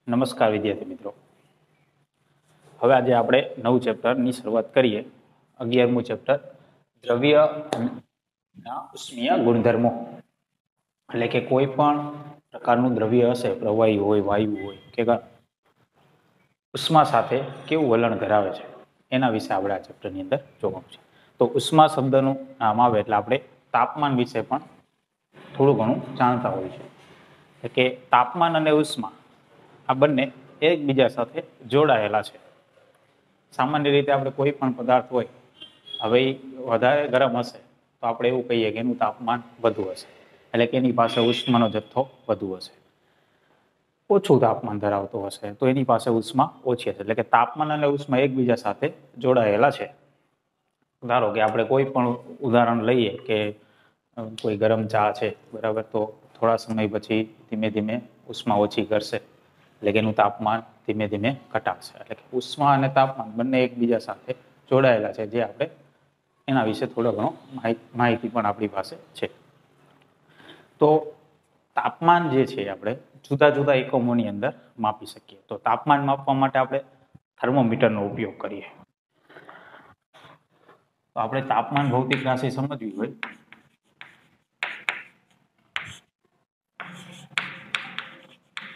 નમસ્કાર વિદ્યાર્થી મિત્રો. હવે આજે આપણે નવું ચેપ્ટરની શરૂઆત કરીએ. 11મું ચેપ્ટર દ્રવ્યના ઉષ્મીય ગુણધર્મો. એટલે કે કોઈ પણ પ્રકારનું દ્રવ્ય હશે, પ્રવાહી હોય, વાયુ હોય કે ઉષ્મા સાથે કેવું વલણ ધરાવે છે એના વિશે આપણે આ ચેપ્ટરની અંદર જોવાનું છે. તો ઉષ્મા શબ્દનું નામ આવે એટલે આપણે તાપમાન વિશે પણ થોડું ઘણું જાણતા હોય છે. એટલે કે તાપમાન અને ઉષ્મા આ બંને એકબીજા સાથે જોડાયેલા છે. સામાન્ય રીતે આપણે કોઈ પણ પદાર્થ હોય, હવે વધારે ગરમ હશે તો આપણે એવું કહીએ કે એનું તાપમાન વધુ હશે, એટલે કે એની પાસે ઉષ્માનો જથ્થો વધુ હશે. ઓછું તાપમાન ધરાવતો હશે તો એની પાસે ઉષ્મા ઓછી હશે. એટલે કે તાપમાન અને ઉષ્મા એકબીજા સાથે જોડાયેલા છે. ધારો કે આપણે કોઈ પણ ઉદાહરણ લઈએ કે કોઈ ગરમ ચા છે, બરાબર, તો થોડા સમય પછી ધીમે ધીમે ઉષ્મા ઓછી કરશે, એટલે કે એનું તાપમાન ધીમે ધીમે ઘટાડશે. એટલે કે ઉષ્મા અને તાપમાન બંને એકબીજા સાથે જોડાયેલા છે, જે આપણે એના વિશે થોડો ઘણો માહિતી પણ આપણી પાસે છે. તો તાપમાન જે છે આપણે જુદા જુદા એકમોની અંદર માપી શકીએ. તો તાપમાન માપવા માટે આપણે થર્મોમીટરનો ઉપયોગ કરીએ. તો આપણે તાપમાન ભૌતિક રાશિ સમજવી હોય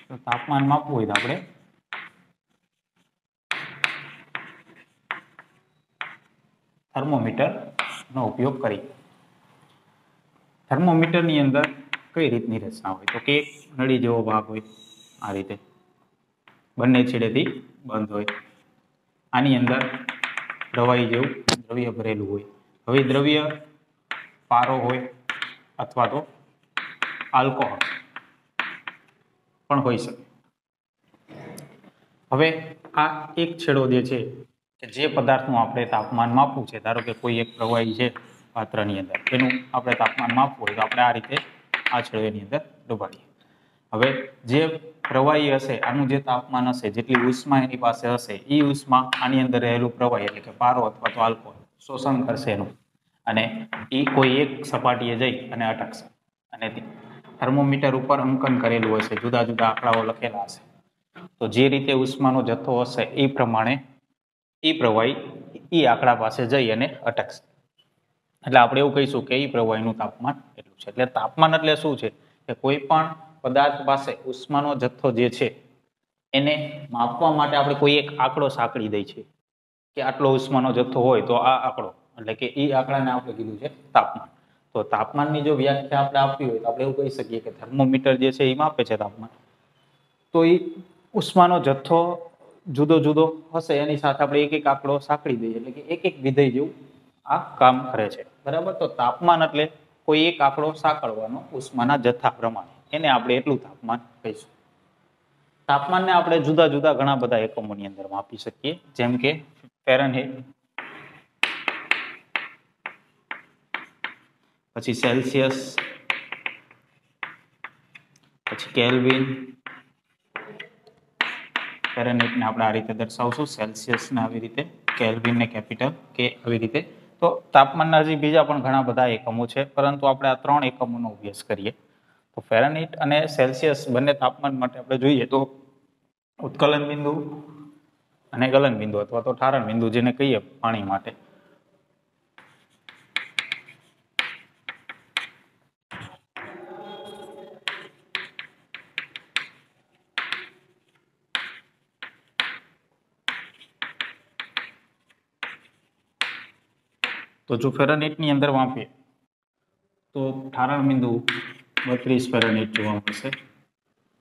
તો તાપમાન માપવું હોય તો આપણે થર્મોમીટરનો ઉપયોગ કરીએ. થર્મોમીટરની અંદર કઈ રીતની રચના હોય તો કે એક નળી જેવો ભાગ હોય, આ રીતે બંને છેડેથી બંધ હોય. આની અંદર પ્રવાહી જેવું દ્રવ્ય ભરેલું હોય. હવે દ્રવ્ય પારો હોય અથવા તો આલ્કોહોલ પણ હોઈ શકે. હવે આ એક છેડો જે છે કે જે પદાર્થનું આપણે તાપમાન માપવું છે, ધારો કે કોઈ એક પ્રવાહી છે પાત્રની અંદર, એનું આપણે તાપમાન માપવું હોય તો આપણે આ રીતે આ છેડો એની અંદર ડુબાડીએ. હવે જે પ્રવાહી હશે, આનું જે તાપમાન હશે, જેટલી ઉષ્મા એની પાસે હશે, એ ઉષ્મા આની અંદર રહેલું પ્રવાહી એટલે કે પારો અથવા તો આલ્કોહોલ શોષણ કરશે એનું, અને એ કોઈ એક સપાટીએ જઈ અને અટકશે. અને થર્મોમીટર ઉપર અંકન કરેલું હશે, જુદા જુદા આંકડાઓ લખેલા હશે. તો જે રીતે ઉષ્માનો જથ્થો હશે એ પ્રમાણે એ પ્રવાહી એ આંકડા પાસે જઈ અને અટકશે. એટલે આપણે એવું કહીશું કે એ પ્રવાહીનું તાપમાન એટલું છે. એટલે તાપમાન એટલે શું છે કે કોઈ પણ પદાર્થ પાસે ઉષ્માનો જથ્થો જે છે એને માપવા માટે આપણે કોઈ એક આંકડો સાંકળી દઈએ છીએ કે આટલો ઉષ્માનો જથ્થો હોય તો આ આંકડો, એટલે કે એ આંકડાને આપણે કીધું છે તાપમાન. તો તાપમાનની જો વ્યાખ્યા આપણે આપવી હોય તો આપણે એવું કહી શકીએ કે થર્મોમીટર જે છે એ માપે છે તાપમાન. તો એ ઉષ્માનો જથ્થો જુદો જુદો હશે એની સાથે આપણે એક એક આંકડો સાંકળી દઈએ, એટલે કે એક એક વિધેય જેવું આ કામ કરે છે, બરાબર. તો તાપમાન એટલે કોઈ એક આંકડો સાંકળવાનો ઉષ્માના જથ્થા પ્રમાણે, એને આપણે એટલું તાપમાન કહીશું. તાપમાનને આપણે જુદા જુદા ઘણા બધા એકમોની અંદર માપી શકીએ, જેમ કે ફેરનહીટ, પછી સેલ્સિયસ, પછી કેલ્વિન. ફેરનહીટને આપણે આ રીતે દર્શાવશું, સેલ્સિયસને આવી રીતે, કેલ્વિનને કેપિટલ કે, આવી રીતે. તો તાપમાનના હજી બીજા પણ ઘણા બધા એકમો છે, પરંતુ આપણે આ 3 એકમોનો અભ્યાસ કરીએ. તો ફેરનહીટ અને સેલ્સિયસ બંને તાપમાન માટે આપણે જોઈએ તો ઉત્કલન બિંદુ અને ગલન બિંદુ અથવા તો ઠારણ બિંદુ જેને કહીએ પાણી માટે. તો જો ફેરનહીટની અંદર માપીએ તો ઠારણ બિંદુ 32 ફેરનહીટ જોવા મળશે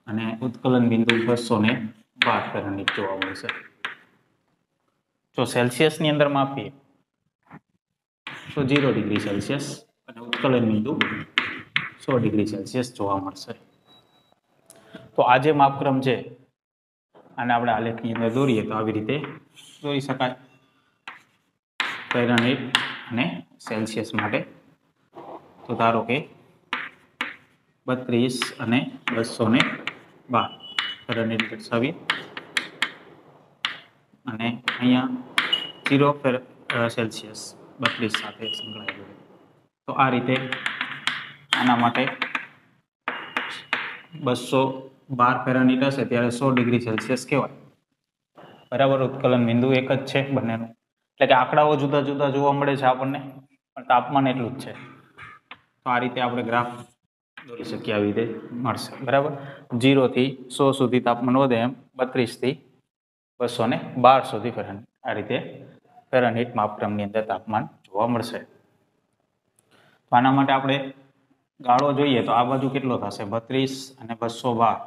અને ઉત્કલન બિંદુ 212 ફેરનહીટ જોવા મળશે. જો સેલ્સિયસની અંદર માપીએ તો 0 ડિગ્રી સેલ્સિયસ અને ઉત્કલન બિંદુ 100 ડિગ્રી સેલ્સિયસ જોવા મળશે. તો આ જે માપક્રમ છે આને આપણે આલેખની અંદર દોરીએ તો આવી રીતે દોરી શકાય ફેરનહીટ અને સેલ્સિયસ માટે. તો ધારો કે 32 અને 212 ફેરનહીટ દર્શાવીએ અને અહીંયા 0 સેલ્સિયસ 32 સાથે સંકળાયેલું. તો આ રીતે આના માટે 212 ફેરનહીટ હશે ત્યારે 100 ડિગ્રી સેલ્સિયસ કહેવાય. બરાબર, ઉત્કલન બિંદુ એક જ છે બંનેનું, એટલે કે આંકડાઓ જુદા જુદા જોવા મળે છે આપણને, પણ તાપમાન એટલું જ છે. તો આ રીતે આપણે ગ્રાફ દોરી શકીએ, આવી રીતે મળશે. બરાબર, 0 થી 100 સુધી તાપમાન વધે એમ 32 થી 212 સુધી ફેરનહીટ, આ રીતે ફેરનહીટ માપક્રમની અંદર તાપમાન જોવા મળશે. તો આના માટે આપણે ગાળો જોઈએ તો આ બાજુ કેટલો થશે, 32 અને 212.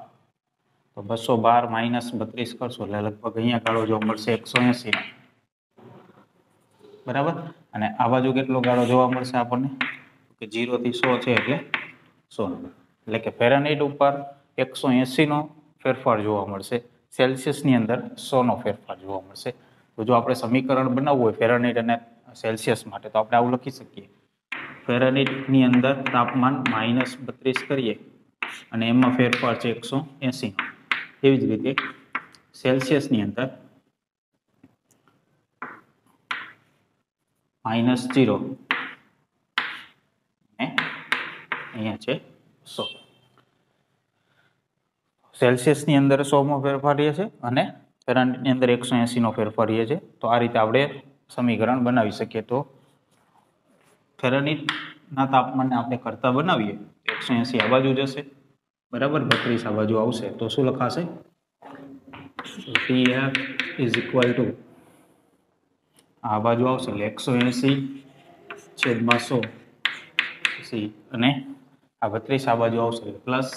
તો 212 માઇનસ 32 કરશો એટલે લગભગ અહીંયા ગાળો જોવા મળશે 180. બરાબર, અને આ બાજુ કેટલો ગાળો જોવા મળશે આપણને, કે 0 થી 100 છે એટલે 100, એટલે કે ફેરનહીટ ઉપર 180 નો ફેરફાર જોવા મળશે, સેલ્સિયસની અંદર 100 નો ફેરફાર જોવા મળશે. તો જો આપણે સમીકરણ બનાવવું હોય ફેરનહીટ અને સેલ્સિયસ માટે તો આપણે આવું લખી શકીએ, ફેરનહીટની અંદર તાપમાન -32 કરીએ અને એમાં ફેરફાર છે 180. એવી જ રીતે સેલ્સિયસની અંદર -0 અને અહીંયા છે 100. સેલ્સિયસની અંદર 100 માં ફેરફાર રહે છે અને ફેરનહીટની અંદર 180 નો ફેરફાર રહે છે. તો આ રીતે આપણે સમીકરણ બનાવી શકીએ. તો ફેરનહીટના તાપમાનને આપણે કરતા બનાવીએ 180 આ બાજુ જશે, બરાબર, 32 આ બાજુ આવશે. તો શું લખાશે, Tf ઇઝ ઇક્વલ ટુ આ બાજુ આવશે એટલે 180/100 અને આ 32 આ બાજુ આવશે એટલે પ્લસ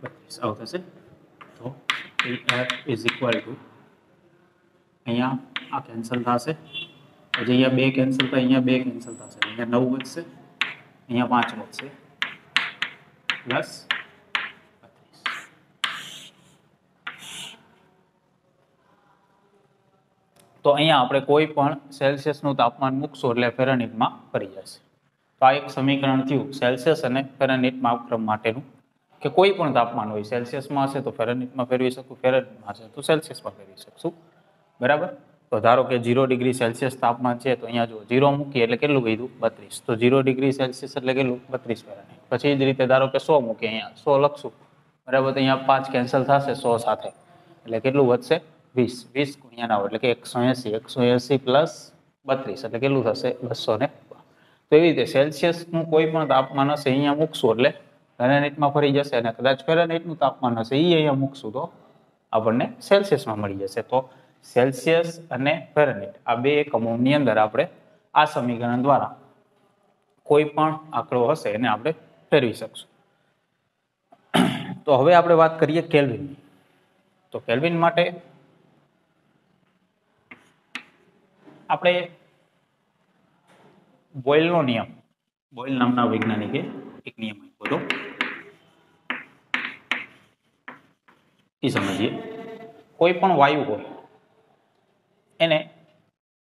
32 આવું થશે. તો Tf ઇઝ ઇક્વલ ટુ અહીંયા આ કેન્સલ થશે, પછી અહીંયા 2 કેન્સલ થાય, અહીંયા 2 કેન્સલ થશે, અહીંયા 9 વધશે, અહીંયા 5 વધશે, પ્લસ 32. તો અહીંયા આપણે કોઈ પણ સેલ્સિયસનું તાપમાન મૂકશો એટલે ફેરનહીટમાં ફરી જશે. તો આ એક સમીકરણ થયું સેલ્સિયસ અને ફેરનહીટ માપક્રમ માટેનું, કે કોઈ પણ તાપમાન હોય, સેલ્સિયસમાં હશે તો ફેરનહીટમાં ફેરવી શકું, ફેરનહીટમાં હશે તો સેલ્સિયસમાં ફેરવી શકશું. બરાબર, તો ધારો કે 0 ડિગ્રી સેલ્સિયસ તાપમાન છે, તો અહીંયા જો 0 મૂકીએ એટલે કેટલું કીધું, 32. તો 0 ડિગ્રી સેલ્સિયસ એટલે કેટલું, 32 ફેરનહીટ. પછી એ જ રીતે ધારો કે 100 મૂકીએ, અહીંયા 100 લખશું, બરાબર, તો અહીંયા 5 કેન્સલ થશે 100 સાથે, એટલે કેટલું વધશે, 20. 20 ગુણ્યા 9 એટલે કે 180. 180 પ્લસ 32 એટલે કેટલું થશે, 212. તો એવી રીતે સેલ્સિયસનું કોઈ પણ તાપમાન હશે અહીંયા મૂકશું એટલે ફેરનહીટમાં ફરી જશે, અને કદાચ ફેરનહીટનું તાપમાન હશે એ અહીંયા મૂકશું તો આપણને સેલ્સિયસમાં મળી જશે. તો સેલ્સિયસ અને ફેરનહીટ આ બે એકમોની અંદર આપણે આ સમીકરણ દ્વારા કોઈ પણ આંકડો હશે એને આપણે ફેરવી શકશું. તો હવે આપણે વાત કરીએ કેલ્વિનની. તો કેલ્વિન માટે આપણે બોયલનો નિયમ, બોયલ નામના વૈજ્ઞાનિકે એક નિયમ આપ્યો હતો એ સમજીએ. કોઈ પણ વાયુ હોય એને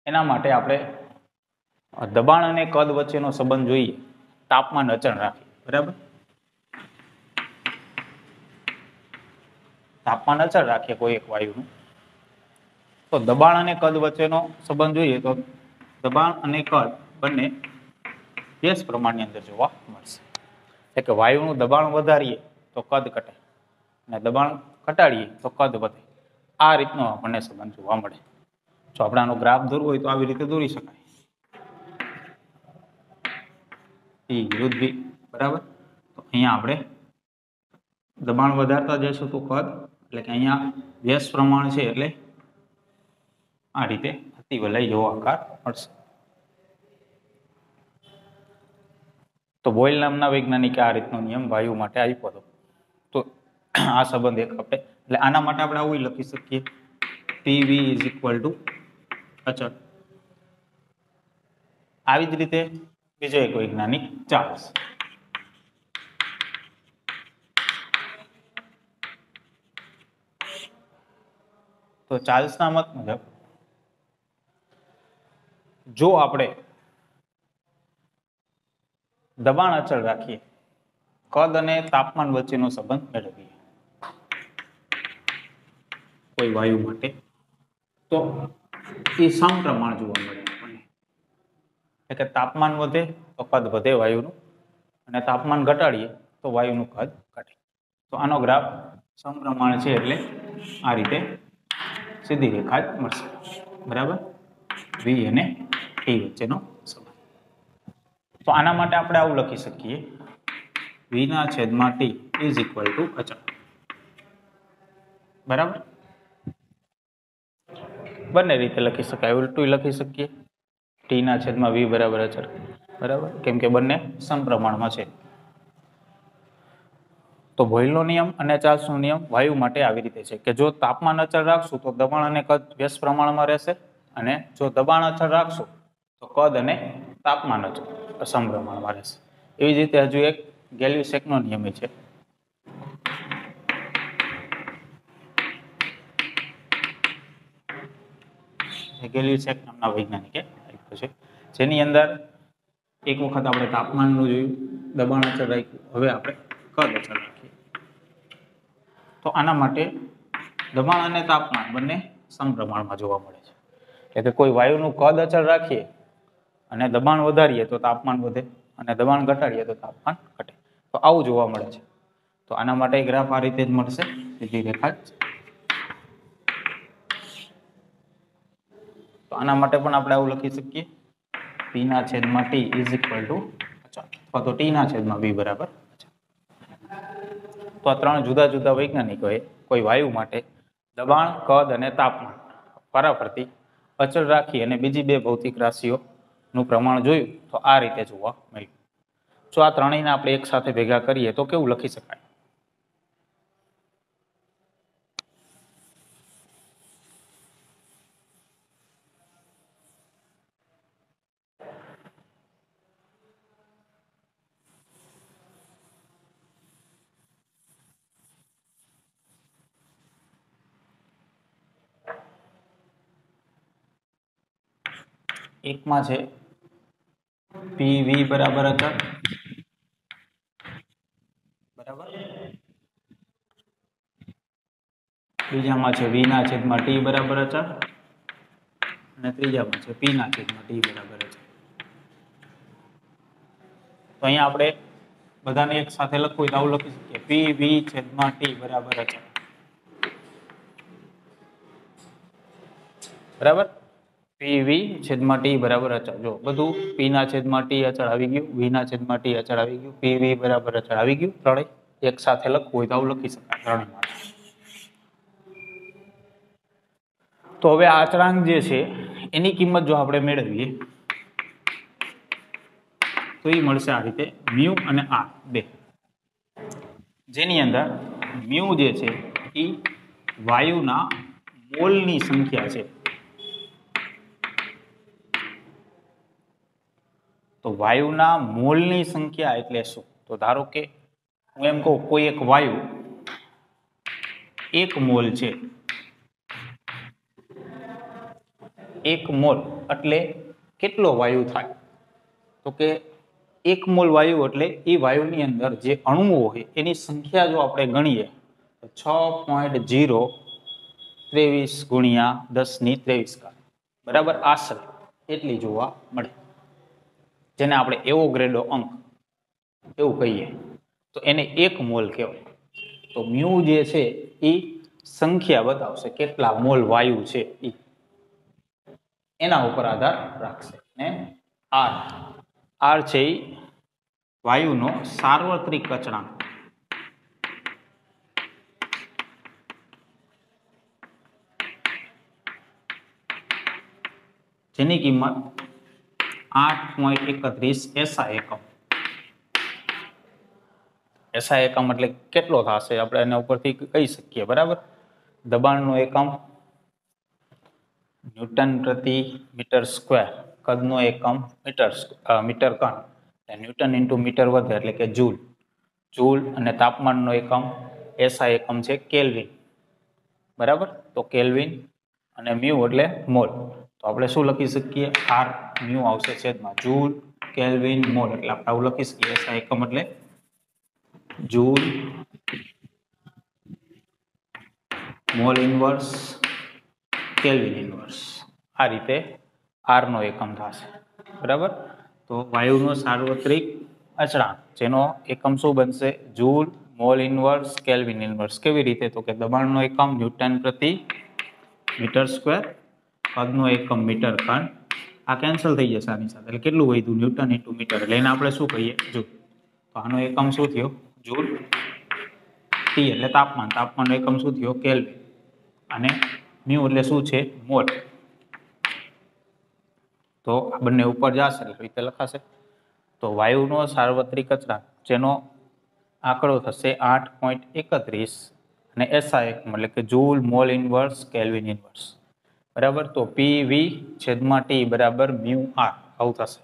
એના માટે આપણે દબાણ અને કદ વચ્ચેનો સંબંધ જોઈએ, તાપમાન અચળ રાખીએ. બરાબર, તાપમાન અચળ રાખીએ કોઈ એક વાયુનું, તો દબાણ અને કદ વચ્ચેનો સંબંધ જોઈએ તો દબાણ અને કદ બંને ગેસ પ્રમાણની અંદર જોવા મળશે. એટલે કે વાયુનું દબાણ વધારીએ તો કદ ઘટે અને દબાણ ઘટાડીએ તો કદ વધે. આ રીતનો આપણને સંબંધ જોવા મળે. જો આપણે આનો ગ્રાફ દોરવો હોય તો આવી રીતે દોરી શકાય, એ વિરુદ્ધ બી. બરાબર, તો અહીંયા આપણે દબાણ વધારતા જઈશું તો કદ, એટલે કે અહીંયા વ્યસ્ત પ્રમાણ છે એટલે આ રીતે અતિવલય જેવો આકાર મળશે. તો બોયલ નામના વૈજ્ઞાનિકે આ રીતનો નિયમ વાયુ માટે આપ્યો હતો. તો આ સંબંધ એક આપણે, એટલે આના માટે આપણે આવું લખી શકીએ, PV ઇઝ ઇક્વલ ટુ અચળ. આવી જ રીતે બીજો એક વૈજ્ઞાનિક ચાર્લ્સ. તો ચાર્લ્સના મત મુજબ જો આપણે દબાણ અચળ રાખીએ, કદ અને તાપમાન વચ્ચેનો સંબંધ મેળવીએ કોઈ વાયુ માટે, તો એ સમપ્રમાણ જોવા મળે આપણને. એટલે કે તાપમાન વધે તો કદ વધે વાયુનું, અને તાપમાન ઘટાડીએ તો વાયુનું કદ ઘટે. તો આનો ગ્રાફ સમપ્રમાણ છે એટલે આ રીતે સીધી રેખા જ મળશે. બરાબર, V અને T વચ્ચેનો સંબંધ. તો આના માટે આપણે આવું લખી શકીએ, V ના છેદમાં T ઇઝ ઇક્વલ ટુ અચળ. બરાબર, બંને રીતે લખી શકાય, ઉલટું લખી શકીએ, T ના છેદમાં V બરાબર અચળ. બરાબર, કેમ કે બંને સમપ્રમાણમાં છે. તો બોયલનો નિયમ અને ચાર્લ્સનો નિયમ વાયુ માટે આવી રીતે છે કે જો તાપમાન અચળ રાખશું તો દબાણ અને કદ વ્યસ્ત પ્રમાણમાં રહેશે, અને જો દબાણ અચળ રાખશું તો કદ અને તાપમાન અચળ સમપ્રમાણમાં રહેશે. એવી જ રીતે હજુ એક ગેલ્યુસેકનો નિયમ છે. ગેલ્યુસેક નામના વૈજ્ઞાનિકે આપ્યો છે, જેની અંદર એક વખત આપણે તાપમાનનું જોયું, દબાણ અચળ રાખ્યું, હવે આપણે કદ અચળ રાખીએ. તો આના માટે દબાણ અને તાપમાન બંને સમપ્રમાણમાં જોવા મળે છે. એટલે કે કોઈ વાયુનું કદ અચળ રાખીએ અને દબાણ વધારીએ તો તાપમાન વધે, અને દબાણ ઘટાડીએ તો તાપમાન ઘટે. તો આવું જોવા મળે છે. તો આના માટે ગ્રાફ આ રીતે જ મળશે, સીધી રેખા જ. તો આના માટે પણ આપણે આવું લખી શકીએ, P ના છેદમાં T ઇઝ ઇક્વલ ટુ અચળ, અથવા તો T ના છેદમાં V બરાબર અચળ. તો આ ત્રણ જુદા જુદા વૈજ્ઞાનિકોએ કોઈ વાયુ માટે દબાણ, કદ અને તાપમાન વારાફરતી અચળ રાખી અને બીજી બે ભૌતિક રાશિઓનું પ્રમાણ જોયું તો આ રીતે જોવા મળ્યું. જો આ ત્રણેયને આપણે એક સાથે ભેગા કરીએ તો કેવું લખી શકાય? એકમાં છે PV બરાબર અચળ, બરાબર, બીજામાં છે V ના છેદમાં T બરાબર અચળ, અને ત્રીજામાં છે P ના છેદમાં T બરાબર અચળ. તો અહીંયા આપણે બધાને એક સાથે લખવું તો આવું લખી શકીએ, PV છેદમાં T બરાબર અચળ. બરાબર, PV છેદમાં T બરાબર અચળ. જો બધું P ના છેદમાં T અચળ આવી ગયું, V ના છેદમાં T અચળ આવી ગયું, PV બરાબર અચળ આવી ગયું. ત્રણેય એક સાથે લખવું હોય તો આવું લખી શકાય ત્રણેય માટે. તો હવે આ અચળાંક જે છે એની કિંમત જો આપણે મેળવીએ તો એ મળશે આ રીતે, મ્યુ અને R બે, જેની અંદર મ્યુ જે છે એ વાયુના મોલની સંખ્યા છે. તો વાયુના મોલની સંખ્યા એટલે શું? તો ધારો કે હું એમ કહું કોઈ એક વાયુ 1 મોલ છે, 1 મોલ એટલે કેટલો વાયુ થાય? તો કે 1 મોલ વાયુ એટલે એ વાયુની અંદર જે અણુઓ હોય એની સંખ્યા જો આપણે ગણીએ તો 6.023 ગુણ્યા 10⁻23, બરાબર, આશરે એટલી જોવા મળે, જેને આપણે એવોગ્રેડો અંક એવું કહીએ. તો એને 1 મોલ કહેવાય. તો મ્યુ જે છે એ સંખ્યા બતાવશે કેટલા મોલ વાયુ છે, એના ઉપર આધાર રાખશે. ને R છે એ વાયુનો સાર્વત્રિક અચળાંક, જેની કિંમત 8.31 SI એકમ. SI એકમ એટલે કેટલો થશે આપણે એના ઉપરથી કહી શકીએ, બરાબર. દબાણનો એકમ ન્યૂટન પ્રતિ મીટર સ્ક્વેર, કદનો એકમ મીટર કણ, ન્યૂટન ઇન્ટુ મીટર વધે એટલે કે જૂલ, અને તાપમાનનો એકમ SI એકમ છે કેલ્વિન, બરાબર. તો કેલ્વિન અને મ્યુ એટલે મોલ. તો આપણે શું લખી શકીએ? R મ્યુ આવશે છેદમાં જૂલ, કેલ્વિન, મોલ. એટલે આપણે આવું લખી શકીએ, SI એકમ એટલે joule, mall inverse, kelvin inverse. આ રીતે R નો એકમ થશે, બરાબર. તો વાયુનો સાર્વત્રિક અચળાંક જેનો એકમ શું બનશે joule mall inverse kelvin inverse કેવી રીતે તો કે દબાણનો એકમ ન્યૂટન પ્રતિ મીટર સ્ક્વેર પદનો એકમ મીટર ઘન આ કેન્સલ થઈ જશે આની સાથે એટલે કેટલું વધ્યું ન્યૂટન ઇન્ટુ મીટર એટલે એને આપણે શું કહીએ જૂલ તો આનો એકમ શું થયો જૂલ ટી એટલે તાપમાન તાપમાનનો એકમ શું થયો કેલ્વિન અને મ્યુ એટલે શું છે મોલ તો આ બંને ઉપર જશે એટલે રીતે લખાશે તો વાયુનો સાર્વત્રિક અચળાંક જેનો આંકડો થશે 8.31 અને એસઆઈ એકમ એટલે કે joule mall inverse kelvin inverse બરાબર તો પીવી છેદમાં ટી બરાબર મ્યુ આર આવું થશે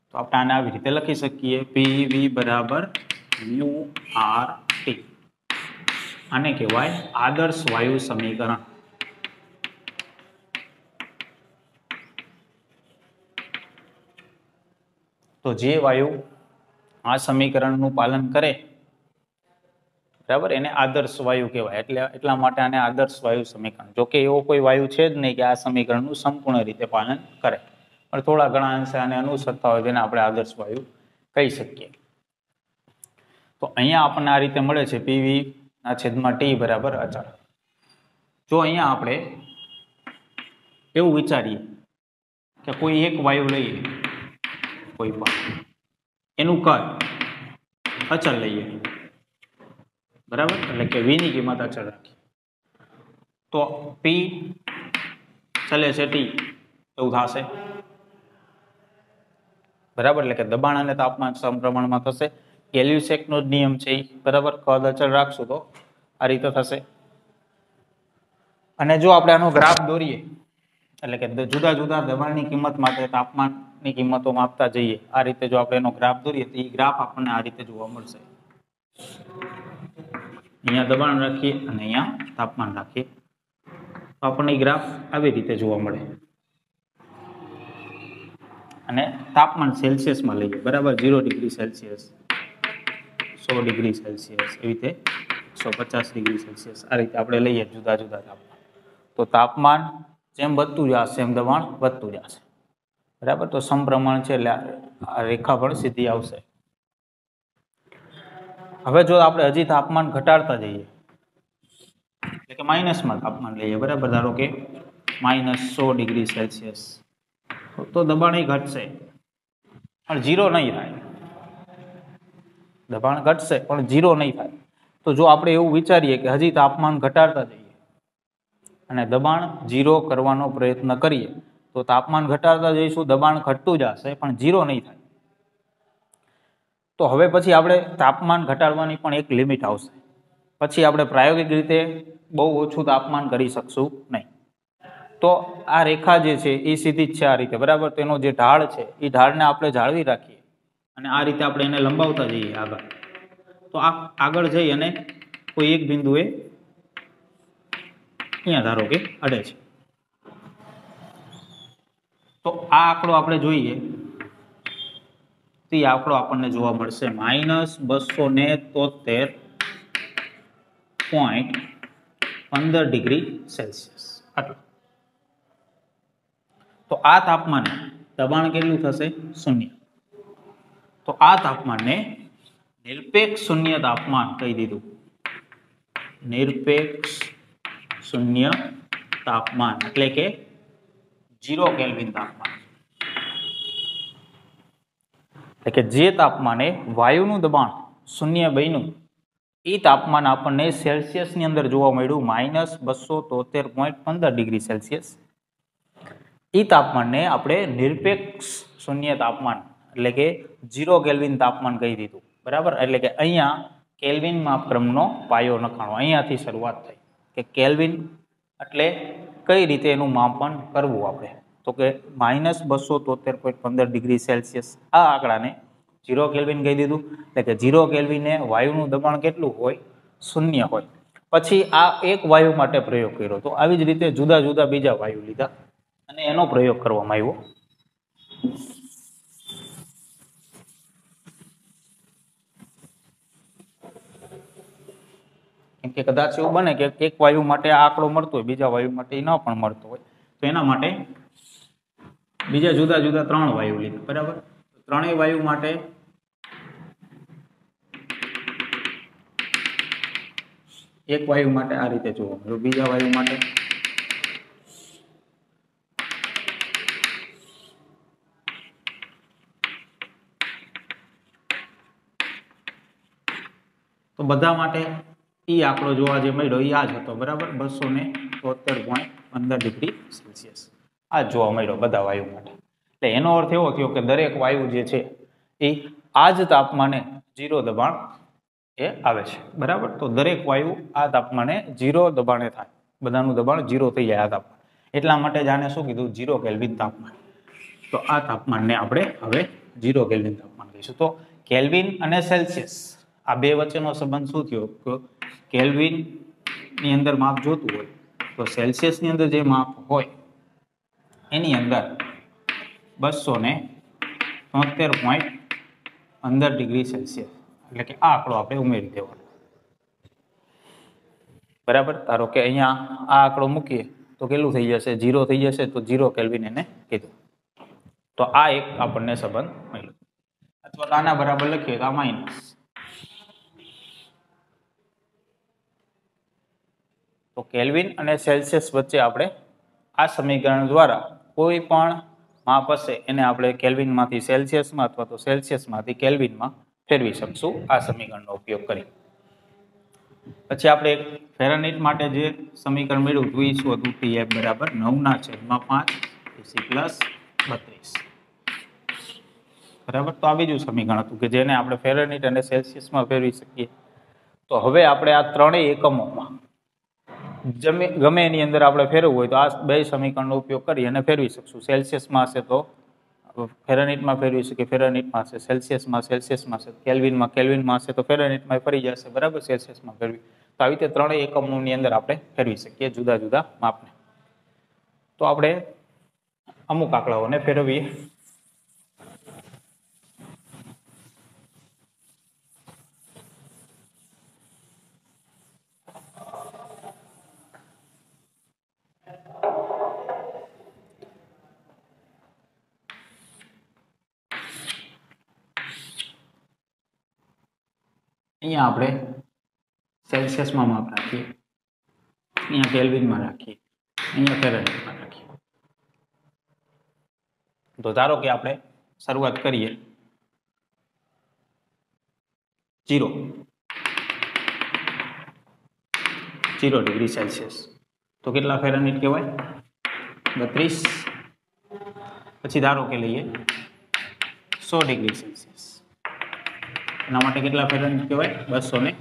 તો આપણે આને આવી રીતે લખી શકીએ પીવી બરાબર મ્યુ આર ટી આને કહેવાય આદર્શ વાયુ સમીકરણ તો જે વાયુ આ સમીકરણનું પાલન કરે બરાબર એને આદર્શ વાયુ કહેવાય એટલે એટલા માટે આને આદર્શ વાયુ સમીકરણ જો કે એવો કોઈ વાયુ છે જ નહીં કે આ સમીકરણનું સંપૂર્ણ રીતે પાલન કરે પણ થોડા ઘણા અંશે આને અનુસરતા હોય તેને આપણે આદર્શ વાયુ કહી શકીએ તો અહીંયા આપણને આ રીતે મળે છે પીવી ના છેદમાં ટી બરાબર અચળ જો અહીંયા આપણે એવું વિચારીએ કે કોઈ એક વાયુ લઈએ કોઈ પણ એનું કદ અચળ લઈએ બરાબર એટલે કે વી ની કિંમત અચળ રાખીએ તો પી ચલે છે ટી એવું થશે બરાબર એટલે કે દબાણ અને તાપમાન સમપ્રમાણમાં થશે ગેલ્યુસેકનો જ નિયમ છે બરાબર કદ અચળ રાખશું તો આ રીતે થશે અને જો આપણે આનો ગ્રાફ દોરીએ એટલે કે જુદા જુદા દબાણની કિંમત માટે તાપમાનની કિંમતો માપતા જઈએ આ રીતે જો આપણે એનો ગ્રાફ દોરીએ તો એ ગ્રાફ આપણને આ રીતે જોવા મળશે અહીંયા દબાણ રાખીએ અને અહીંયા તાપમાન રાખીએ તો આપણને ગ્રાફ આવી રીતે જોવા મળે અને તાપમાન સેલ્સિયસમાં લઈએ બરાબર 0 ડિગ્રી સેલ્સિયસ 100 ડિગ્રી સેલ્સિયસ એવી રીતે 150 ડિગ્રી સેલ્સિયસ આ રીતે આપણે લઈએ જુદા જુદા તાપમાન તો તાપમાન જેમ વધતું જશે એમ દબાણ વધતું જશે બરાબર તો સમપ્રમાણ છે એટલે આ રેખા પણ સીધી આવશે હવે જો આપણે હજી તાપમાન ઘટાડતા જઈએ એટલે કે માઇનસમાં તાપમાન લઈએ બરાબર ધારો કે -100 ડિગ્રી સેલ્સિયસ તો દબાણ ઘટશે પણ 0 નહીં થાય દબાણ ઘટશે પણ 0 નહીં થાય તો જો આપણે એવું વિચારીએ કે હજી તાપમાન ઘટાડતા જઈએ અને દબાણ 0 કરવાનો પ્રયત્ન કરીએ તો તાપમાન ઘટાડતા જઈશું દબાણ ઘટતું જશે પણ 0 નહીં થાય તો હવે પછી આપણે તાપમાન ઘટાડવાની પણ એક લિમિટ આવશે પછી આપણે પ્રાયોગિક રીતે બહુ ઓછું તાપમાન કરી શકશું નહીં તો આ રેખા જે છે એ સીધી જ છે આ રીતે બરાબર તેનો જે ઢાળ છે એ ઢાળને આપણે જાળવી રાખીએ અને આ રીતે આપણે એને લંબાવતા જઈએ આગળ તો આ આગળ જઈ અને કોઈ એક બિંદુએ અહીંયા ધારો કે અડે છે તો આ આંકડો આપણે જોઈએ તો એ આંકડો આપણને જોવા મળશે -273.15 ડિગ્રી સેલ્સિયસ આટલું તો આ તાપમાને દબાણ કેટલું થશે 0 તો આ તાપમાનને નિરપેક્ષ શૂન્ય તાપમાન કહી દીધું નિરપેક્ષ શૂન્ય તાપમાન એટલે કે 0 કેલ્વિન તાપમાન એટલે કે જે તાપમાને વાયુનું દબાણ 0 બન્યું એ તાપમાન આપણને સેલ્સિયસની અંદર જોવા મળ્યું -273.15 ડિગ્રી સેલ્સિયસ એ તાપમાનને આપણે નિરપેક્ષ શૂન્ય તાપમાન એટલે કે 0 કેલ્વિન તાપમાન કહી દીધું બરાબર એટલે કે અહીંયા કેલ્વિન માપક્રમનો પાયો નખાણો અહીંયાથી શરૂઆત થઈ કે કેલ્વિન એટલે કઈ રીતે એનું માપન કરવું આપણે તો કે -273.15 ડિગ્રી સેલ્સિયસ આ આંકડાને 0 કેલ્વિન કહી દીધું એટલે કે 0 કેલ્વિને વાયુનું દબાણ કેટલું હોય 0 હોય પછી આ એક વાયુ માટે પ્રયોગ કર્યો તો આવી જ રીતે જુદા જુદા બીજા વાયુ લીધા અને એનો પ્રયોગ કરવામાં આવ્યો કેમ કે કદાચ એવું બને કે એક વાયુ માટે આ આંકડો મળતો હોય બીજા વાયુ માટે ન પણ મળતો હોય તો એના માટે બીજા જુદા જુદા 3 વાયુ લીધા બરાબર ત્રણેય વાયુ માટે એક વાયુ માટે આ રીતે જોવા મળ્યું, બીજા વાયુ માટે તો બધા માટે ઈ આંકડો જોવા જે મળ્યો એ આ જ હતો બરાબર, 273.15 ડિગ્રી સેલ્સિયસ આ જોવા મળ્યો બધા વાયુ માટે. એટલે એનો અર્થ એવો થયો કે દરેક વાયુ જે છે એ આ જ તાપમાને 0 દબાણ એ આવે છે બરાબર. તો દરેક વાયુ આ તાપમાને 0 દબાણે થાય, બધાનું દબાણ 0 થઈ જાય આ તાપમાન. એટલા માટે જ આને શું કીધું, 0 કેલ્વિન તાપમાન. તો આ તાપમાનને આપણે હવે 0 કેલ્વિન તાપમાન કહીશું. તો કેલ્વિન અને સેલ્સિયસ આ બે વચ્ચેનો સંબંધ શું થયો કે કેલ્વિન ની અંદર માપ જોતું હોય તો સેલ્સિયસ ની અંદર જે માપ હોય એની અંદર 273.15 ડિગ્રી સેલ્સિયસ એટલે કે આ આંકડો આપણે ઉમેરી દેવાનો બરાબર. ધારો કે અહીંયા આ આંકડો મૂકીએ તો કેટલું થઈ જશે, 0 થઈ જશે. તો 0 કેલ્વિન એને કીધું. તો આ એક આપણને સંબંધ મળ્યો. અથવા આના બરાબર લખીએ તો આ માઇનસ. તો કેલ્વિન અને સેલ્સિયસ વચ્ચે આપણે આ સમીકરણ દ્વારા કોઈ પણ માપ હશે એને આપણે કેલ્વિનમાંથી સેલ્સિયસમાં અથવા તો સેલ્સિયસમાંથી કેલ્વિનમાં ફેરવી શકશું આ સમીકરણનો ઉપયોગ કરી. પછી આપણે ફેરનહીટ માટે જે સમીકરણ મેળવ્યું હતું એ શું હતું, Tf બરાબર 9/5 AC પ્લસ 32 બરાબર. તો આ બીજું સમીકરણ હતું કે જેને આપણે ફેરનહીટ અને સેલ્સિયસમાં ફેરવી શકીએ. તો હવે આપણે આ ત્રણેય એકમોમાં ગમે એની અંદર આપણે ફેરવવું હોય તો આ બે સમીકરણનો ઉપયોગ કરી અને ફેરવી શકશું. સેલ્સિયસમાં હશે તો ફેરનહીટમાં ફેરવી શકીએ, ફેરનહીટમાં હશે સેલ્સિયસમાં, સેલ્સિયસમાં હશે કેલ્વિનમાં, કેલ્વિનમાં હશે તો ફેરનહીટમાં ફરી જશે બરાબર, સેલ્સિયસમાં ફેરવી. તો આવી રીતે ત્રણેય એકમોની અંદર આપણે ફેરવી શકીએ જુદા જુદા માપને. તો આપણે અમુક આંકડાઓને ફેરવીએ. અહીંયા આપણે સેલ્સિયસમાં માપ રાખીએ, અહીંયા કેલ્વિનમાં રાખીએ, અહીંયા ફેરનહીટમાં રાખીએ. તો ધારો કે આપણે શરૂઆત કરીએ 0 ડિગ્રી સેલ્સિયસ તો કેટલા ફેરનહીટ કહેવાય, 32. પછી ધારો કે લઈએ 100 ડિગ્રી સેલ્સિયસ, એના માટે કેટલા ફેરનહીટ કહેવાય, 212.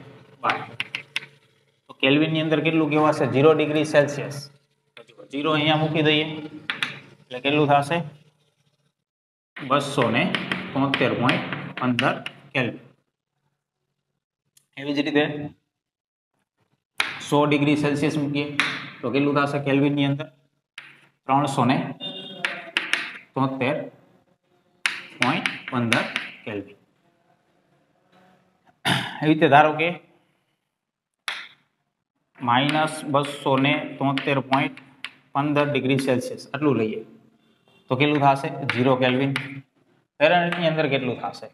તો કેલ્વિન ની અંદર કેટલું કહેવાશે, 0 ડિગ્રી સેલ્સિયસ. 0 અહીંયા મૂકી દઈએ એટલે કેટલું થશે, 273.15 કેલ્વિન. એવી જ રીતે 100 ડિગ્રી સેલ્સિયસ મૂકીએ તો કેટલું થશે કેલ્વિન ની અંદર, 373.15 કેલ્વિન. એવી રીતે ધારો કે -273.15 ડિગ્રી સેલ્સિયસ આટલું લઈએ તો કેટલું થશે, 0 કેલ્વિન. ફેરનહીટ ની અંદર કેટલું થશે,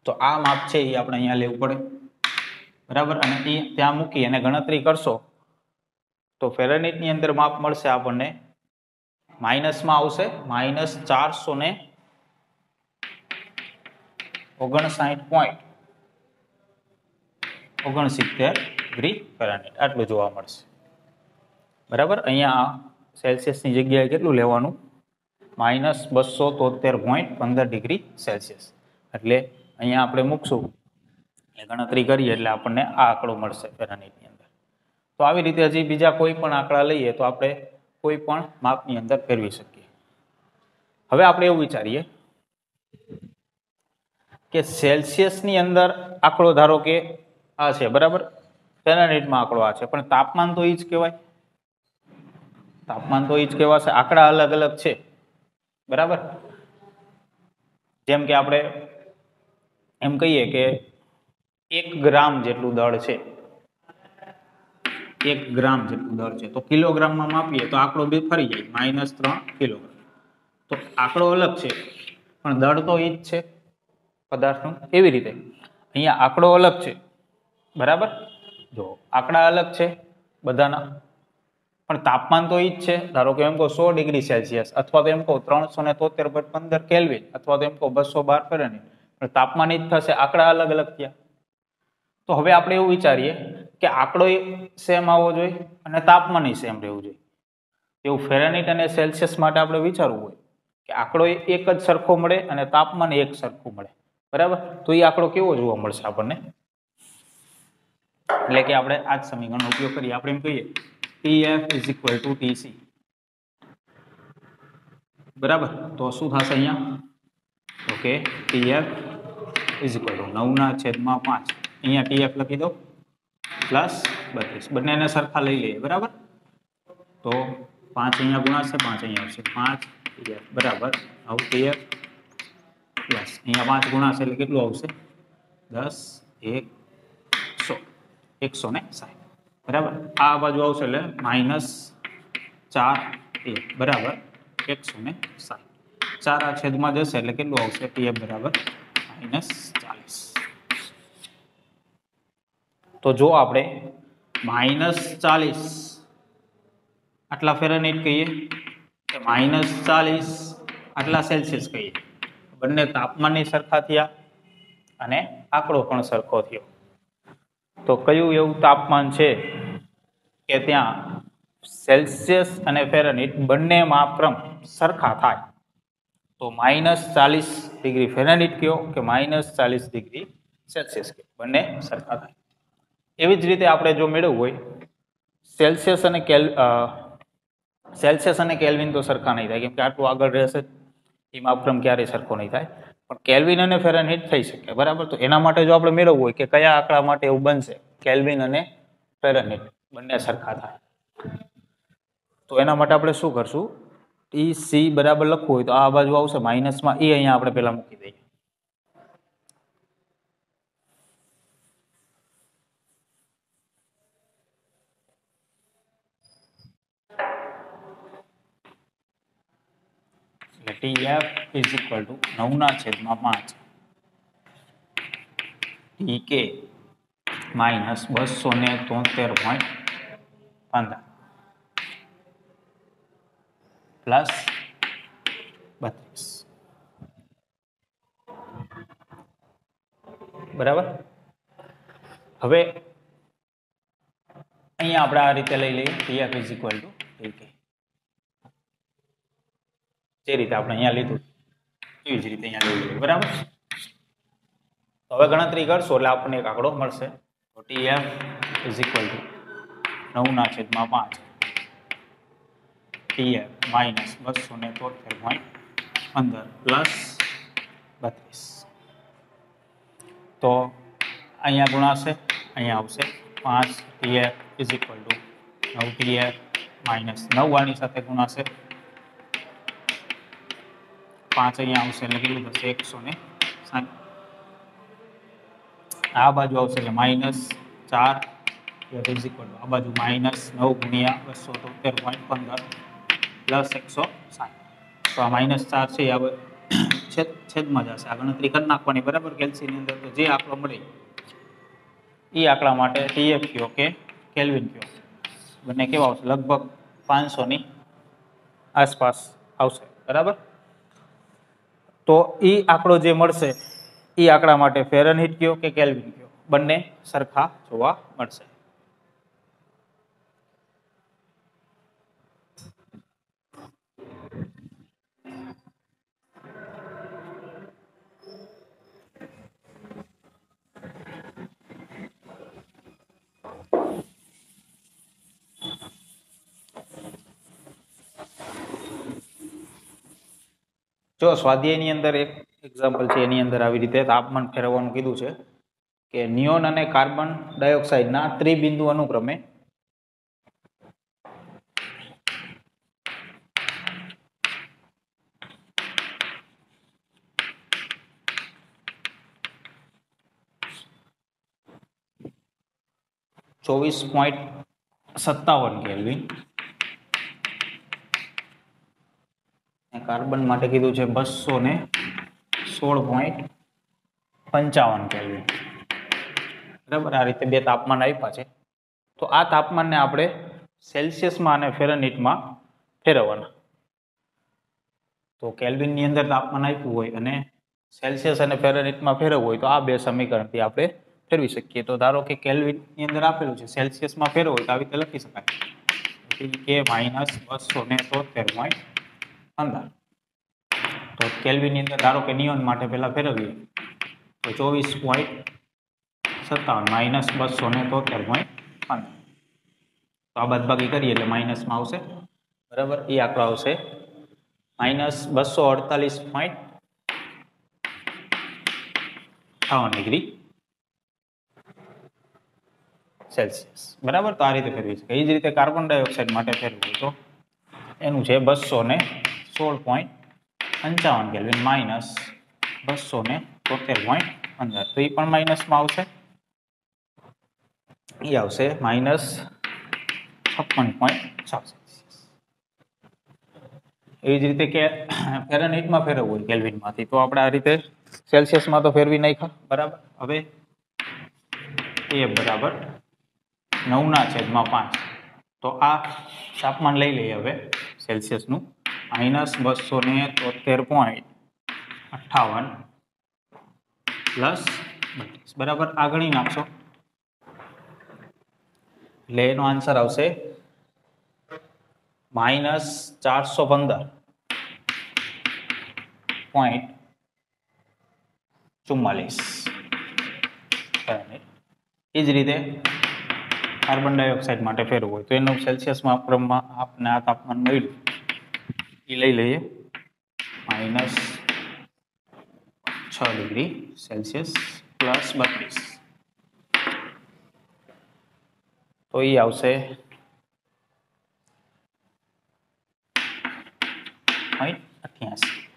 તો આ માપ છે એ આપણે અહીંયા લેવું પડે બરાબર. અને એ ત્યાં મૂકી અને ગણતરી કરશો તો ફેરનહીટ ની અંદર માપ મળશે આપણને માઇનસમાં આવશે -459.69 ડિગ્રી ફેરનહીટ આટલું જોવા મળશે બરાબર. અહીંયા સેલ્સિયસની જગ્યાએ કેટલું લેવાનું, -273.15 ડિગ્રી સેલ્સિયસ. એટલે અહીંયા આપણે મૂકશું એ ગણતરી કરીએ એટલે આપણને આ આંકડો મળશે ફેરનહીટની અંદર. તો આવી રીતે હજી બીજા કોઈ પણ આંકડા લઈએ તો આપણે કોઈ પણ માપની અંદર ફેરવી શકીએ. હવે આપણે એવું વિચારીએ કે સેલ્સિયસની અંદર આંકડો ધારો કે આ છે બરાબર, ફેરનહીટમાં આંકડો આ છે, પણ તાપમાન તો એ જ કહેવાય, તાપમાન તો એ જ કહેવાશે. આંકડા અલગ અલગ છે બરાબર. જેમ કે આપણે એમ કહીએ કે 1 ગ્રામ જેટલું દળ છે, 1 ગ્રામ જેટલું દળ છે, તો કિલોગ્રામમાં માપીએ તો આંકડો બે ફરી જાય, -3 કિલોગ્રામ. તો આંકડો અલગ છે પણ દળ તો એ જ છે પદાર્થનું. એવી રીતે અહીંયા આંકડો અલગ છે બરાબર, જો આંકડા અલગ છે બધાના, પણ તાપમાન તો ઈ જ છે. ધારો કે એમ કહો 100 ડિગ્રી સેલ્સિયસ અથવા તો એમ કહો 373.15 કેલ્વિન અથવા તો એમ કહો 212 ફેરનહીટ, પણ તાપમાન ઈ જ થશે, આંકડા અલગ અલગ થયા. તો હવે આપણે એવું વિચારીએ કે આંકડો સેમ આવવો જોઈએ અને તાપમાન સેમ રહેવું જોઈએ. એવું ફેરનહીટ અને સેલ્સિયસ માટે આપણે વિચારવું હોય કે આંકડો એક જ સરખો મળે અને તાપમાન એક સરખું મળે, બરાબર. તો એ આંકડો કેવો જોવા મળશે આપણને? એટલે કે આપણે આ જ સમીકરણનો ઉપયોગ કરીએ. આપણે એમ કહીએ TF is equal to TC, બરાબર. તો શું થશે અહીંયા? Okay, TF is equal to 9/5. અહીંયા TF લખી દો પ્લસ 32, બંનેને સરખા લઈ લઈએ, બરાબર. તો 5 અહીંયા ગુણાશે, 5 અહીંયા આવશે, 5 TF બરાબર 9 TF પ્લસ અહીંયા 5 ગુણાશે એટલે કેટલું આવશે? 10 1 100 160, બરાબર. આ બાજુ આવશે એટલે -4 TF બરાબર 160. 4 આ છેદમાં જશે એટલે કેટલું આવશે? TF બરાબર -40. તો જો આપણે -40 આટલા ફેરનહીટ કહીએ કે -40 આટલા સેલ્સિયસ કહીએ, બંને તાપમાનની સરખા થયા અને આંકડો પણ સરખો થયો. તો કયું એવું તાપમાન છે કે ત્યાં સેલ્સિયસ અને ફેરનહીટ બંનેમાં ક્રમ સરખા થાય? તો -40 ડિગ્રી ફેરનહીટ કયો કે -40 ડિગ્રી સેલ્સિયસ કયો, બંને સરખા થાય. એવી જ રીતે આપણે જો મેળવવું હોય સેલ્સિયસ અને કેલ્વિન તો સરખા નહીં થાય, કેમ કે આટલું આગળ રહેશે, એ માપક્રમ ક્યારેય સરખો નહીં થાય. પણ કેલ્વિન અને ફેરનહીટ થઈ શકે, બરાબર. તો એના માટે જો આપણે મેળવવું હોય કે કયા આંકડા માટે એવું બનશે કેલ્વિન અને ફેરનહીટ બંને સરખા થાય, તો એના માટે આપણે શું કરશું? TC બરાબર લખવું હોય તો આ બાજુ આવશે માઇનસમાં, એ અહીંયા આપણે પેલા મૂકી દઈએ. TF is equal to 9/5 TK minus 273.15 plus 32, બરાબર. હવે અહીંયા આપણે આ રીતે લઈ લઈએ TF is equal to TK, જે રીતે આપણે અહીંયા લીધું એવી જ રીતે અહીંયા લઈ લઈએ, બરાબર. હવે ગણતરી કરશો એટલે આપણને એક આંકડો મળશે. તો TF is equal to 9/5 TF minus 273.15 plus 32. તો અહીંયા ગુણાશે, અહીંયા આવશે 5 TF is equal to 9 TF minus 9 આની સાથે ગુણાશે, 5 અહીંયા આવશે એટલે કેટલું થશે? 160. આ બાજુ આવશે એટલે -4 ઇઝ ઇક્વલ ટુ આ બાજુ -9 × 273.15 પ્લસ 160. તો આ -4 છે આ છેદમાં જશે, આ ગણતરી કરી નાખવાની, બરાબર. કેલ્સીની અંદર તો જે આંકડો મળે એ આંકડા માટે TF કયો કે કેલ્વિન કયો, બંને કેવા આવશે? લગભગ 500 ની આસપાસ આવશે, બરાબર. તો એ આંકડો જે મળશે એ આંકડા માટે ફેરનહીટ કયો કે કેલ્વિન કયો, બંને સરખા જોવા મળશે. જો સ્વાધ્યાયની અંદર એક એક્ઝામ્પલ છે, એની અંદર આવી રીતે તાપમાન ફેરવવાનું કીધું છે કે નિયોન અને કાર્બન ડાયોક્સાઇડના ત્રિબિંદુ અનુક્રમે (24.57 કેલ્વિન) કાર્બન માટે કીધું છે 216.55 કેલ્વિન, બરાબર. આ રીતે બે તાપમાન આપ્યા છે તો આ તાપમાનને આપણે સેલ્સિયસમાં અને ફેરનહીટમાં ફેરવવાના. તો કેલ્વિનની અંદર તાપમાન આપ્યું હોય અને સેલ્સિયસ અને ફેરનહીટમાં ફેરવવું હોય તો આ બે સમીકરણથી આપણે ફેરવી શકીએ. તો ધારો કે કેલ્વિનની અંદર આપેલું છે, સેલ્સિયસમાં ફેરવવું હોય તો આવી રીતે લખી શકાય કે -273.15. તો કેલ્વિનની અંદર ધારો કે નિયોન માટે પહેલા ફેરવીએ તો 24.57 -273.15. તો આ બાદબાકી કરીએ એટલે માઇનસમાં આવશે, બરાબર. એ આંકડો આવશે -248.58 ડિગ્રી સેલ્સિયસ, બરાબર. તો આ રીતે ફેરવી શકાય. એ જ રીતે કાર્બન ડાયોક્સાઇડ માટે ફેરવું તો એનું છે 216.55 કેલ્વિન -273.15. તો એ પણ માઇનસમાં આવશે, એ આવશે -56.6 સેલ્સિયસ. એવી જ રીતે કે ફેરનહીટમાં ફેરવવું હોય કેલ્વિનમાંથી તો આપણે આ રીતે સેલ્સિયસમાં તો ફેરવી નાખ્યા, બરાબર. હવે એ બરાબર 9/5. તો આ તાપમાન લઈ લઈએ હવે સેલ્સિયસનું -273.58 પ્લસ 32, બરાબર. આ ગણી નાખશો એટલે એનો આન્સર આવશે -415.44. એ જ રીતે કાર્બન ડાયોક્સાઇડ માટે ફેરવું હોય તો એનું સેલ્સિયસમાં આપણે આ તાપમાન મળ્યું એ લઈ લઈએ -6 ડિગ્રી સેલ્સિયસ પ્લસ 32. તો એ આવશે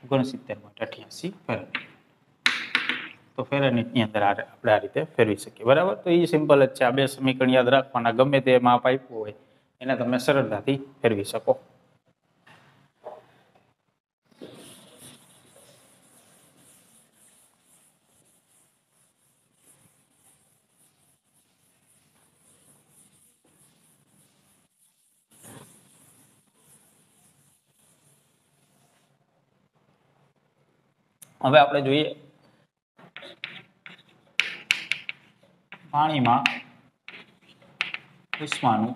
69.88 ફેરનહીટ. તો ફેરનહીટની અંદર આપણે આ રીતે ફેરવી શકીએ, બરાબર. તો એ સિમ્પલ જ છે. આ બે સમીકરણ યાદ રાખવાના, ગમે તે માપ આપ્યું હોય એને તમે સરળતાથી ફેરવી શકો. હવે આપણે જોઈએ પાણીમાં ઉષ્માનું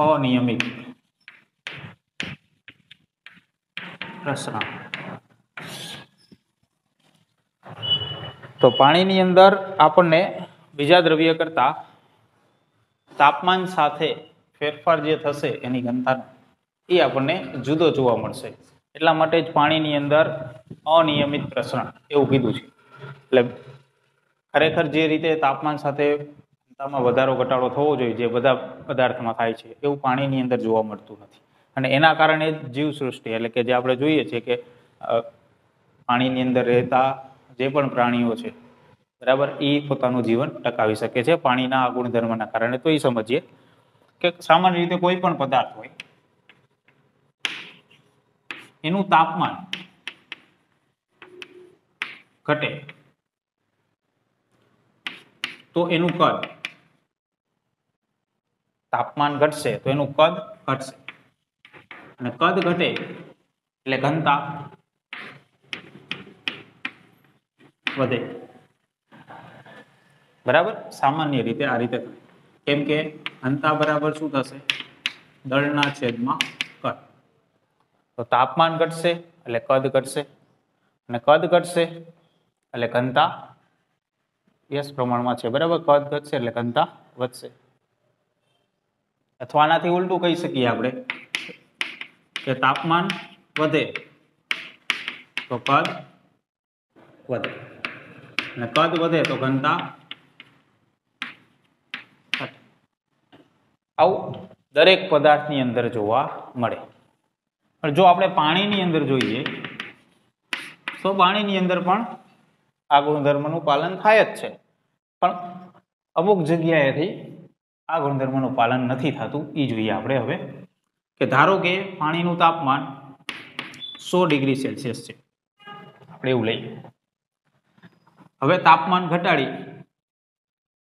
અનિયમિત પ્રસરણ. તો પાણીની અંદર આપણને બીજા દ્રવ્ય કરતા તાપમાન સાથે ફેરફાર જે થશે એની ઘનતાનો એ આપણને જુદો જોવા મળશે. એટલા માટે જ પાણીની અંદર અનિયમિત પ્રસરણ એવું કીધું છે. એટલે ખરેખર જે રીતે તાપમાન સાથે ઘનતામાં વધારો ઘટાડો થવો જોઈએ જે બધા પદાર્થમાં થાય છે એવું પાણીની અંદર જોવા મળતું નથી. અને એના કારણે જીવસૃષ્ટિ એટલે કે જે આપણે જોઈએ છીએ કે પાણીની અંદર રહેતા જે પણ પ્રાણીઓ છે, બરાબર, એ પોતાનું જીવન ટકાવી શકે છે પાણીના આ ગુણધર્મના કારણે. તો એ સમજીએ કે સામાન્ય રીતે કોઈ પણ પદાર્થ હોય એનું તાપમાન ઘટે તો એનું કદ, તાપમાન ઘટશે તો એનું કદ ઘટશે અને કદ ઘટે એટલે ઘનતા વધે, બરાબર. સામાન્ય રીતે આ રીતે થાય. કેમ કે ઘનતા બરાબર શું થશે? દળના છેદમાં કદ. તો તાપમાન ઘટશે એટલે કદ ઘટશે અને કદ ઘટશે એટલે ઘનતા S પ્રમાણમાં છે, બરાબર. કદ ઘટશે એટલે ઘનતા વધશે. અથવા આનાથી ઉલટું કહી શકીએ આપણે કે તાપમાન વધે તો કદ વધે અને કદ વધે તો ઘનતા ઘટે. આવું દરેક પદાર્થની અંદર જોવા મળે. પણ જો આપણે પાણીની અંદર જોઈએ તો પાણીની અંદર પણ આ ગુણધર્મનું પાલન થાય જ છે, પણ અમુક જગ્યાએથી આ ગુણધર્મનું પાલન નથી થતું. એ જોઈએ આપણે હવે કે ધારો કે પાણીનું તાપમાન 100 ડિગ્રી સેલ્સિયસ છે, આપણે એવું લઈએ. હવે તાપમાન ઘટાડી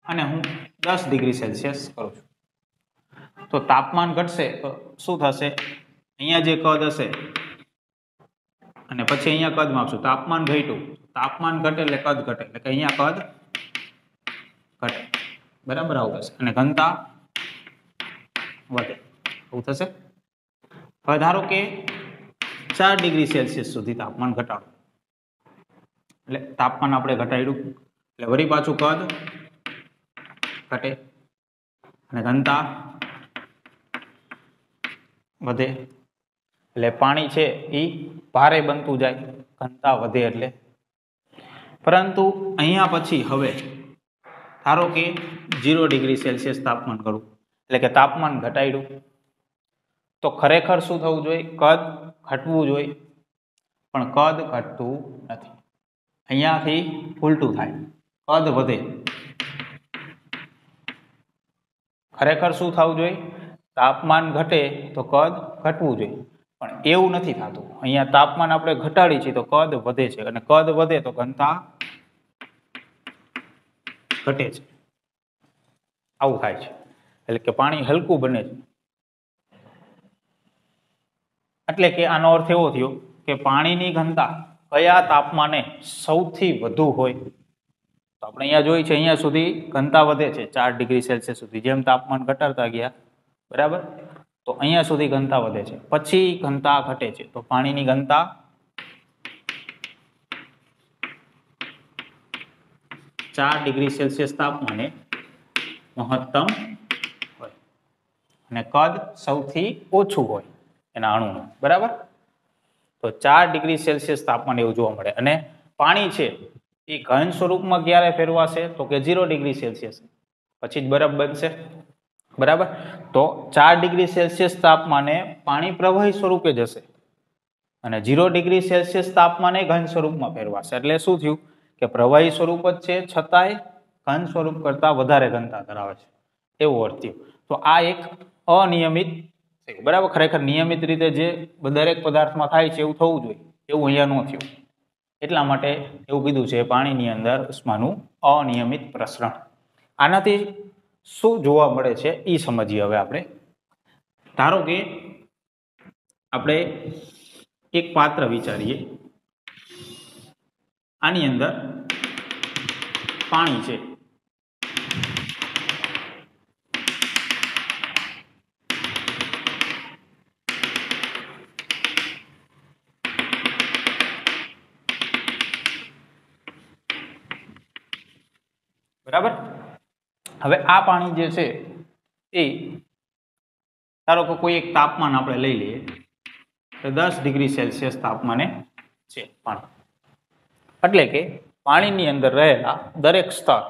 અને હું 10 ડિગ્રી સેલ્સિયસ કરું છું તો તાપમાન ઘટશે તો શું થશે? અહીંયા જે કદ હશે અને પછી અહીંયા કદ માપશું, તાપમાન ઘટ્યું, તાપમાન ઘટે એટલે કદ ઘટે, એટલે કે અહીંયા કદ ઘટે, બરાબર આવું થશે અને ઘનતા વધે, આવું થશે. હવે ધારો કે 4 ડિગ્રી સેલ્સિયસ સુધી તાપમાન ઘટાડો, એટલે તાપમાન આપણે ઘટાડ્યું એટલે વળી પાછું કદ ઘટે અને ઘનતા વધે, એટલે પાણી છે એ ભારે બનતું જાય, ઘનતા વધે એટલે. પરંતુ અહીંયા પછી હવે ધારો કે 0 ડિગ્રી સેલ્સિયસ તાપમાન કરું એટલે કે તાપમાન ઘટાડ્યું તો ખરેખર શું થવું જોઈએ? કદ ઘટવું જોઈએ, પણ કદ ઘટતું નથી. અહીંયાથી ઉલટું થાય, કદ વધે. ખરેખર શું થવું જોઈએ? તાપમાન ઘટે તો કદ ઘટવું જોઈએ, પણ એવું નથી થતું. અહીંયા તાપમાન આપણે ઘટાડી છે તો કદ વધે છે અને કદ વધે તો ઘનતા ઘટે છે, આવું થાય છે. એટલે કે પાણી હલકું બને છે. એટલે કે આનો અર્થ એવો થયો કે પાણીની ઘનતા કયા તાપમાને સૌથી વધુ હોય, તો આપણે અહીંયા જોઈ છે અહીંયા સુધી ઘનતા વધે છે 4 ડિગ્રી સેલ્સિયસ સુધી, જેમ તાપમાન ઘટાડતા ગયા, બરાબર, તો અહીંયા સુધી ઘનતા વધે છે, પછી ઘનતા ઘટે છે, તો પાણીની ઘનતા ચાર ડિગ્રી સેલ્સિયસ તાપમાને મહત્તમ હોય અને કદ સૌથી ઓછું હોય એના અણુનું, બરાબર. તો 4 ડિગ્રી સેલ્સિયસ તાપમાન એવું જોવા મળે. અને પાણી છે એ ઘન સ્વરૂપમાં ક્યારે ફેરવાશે? તો કે 0 ડિગ્રી સેલ્સિયસ પછી જ બરફ બનશે, બરાબર. તો 4 ડિગ્રી સેલ્સિયસ તાપમાને પાણી પ્રવાહી સ્વરૂપે જશે અને 0 ડિગ્રી સેલ્સિયસ તાપમાને ઘન સ્વરૂપમાં ફેરવાશે. એટલે શું થયું કે પ્રવાહી સ્વરૂપ જ છે છતાંય ઘન સ્વરૂપ કરતા વધારે ઘનતા ધરાવે છે, એવું અર્થ થયું. તો આ એક અનિયમિત થયું, બરાબર. ખરેખર નિયમિત રીતે જે દરેક પદાર્થમાં થાય છે એવું થવું જોઈએ, એવું અહીંયા ન થયું. એટલા માટે એવું કીધું છે પાણીની અંદર ઉષ્માનું અનિયમિત પ્રસરણ. આનાથી શું જોવા મળે છે એ સમજીએ હવે આપણે. ધારો કે આપણે એક પાત્ર વિચારીએ, આની અંદર પાણી છે, બરાબર. હવે આ પાણી જે છે એ ધારો કે કોઈ એક તાપમાન આપણે લઈ લઈએ તો 10 ડિગ્રી સેલ્સિયસ તાપમાને છે પાણી. એટલે કે પાણીની અંદર રહેલા દરેક સ્તર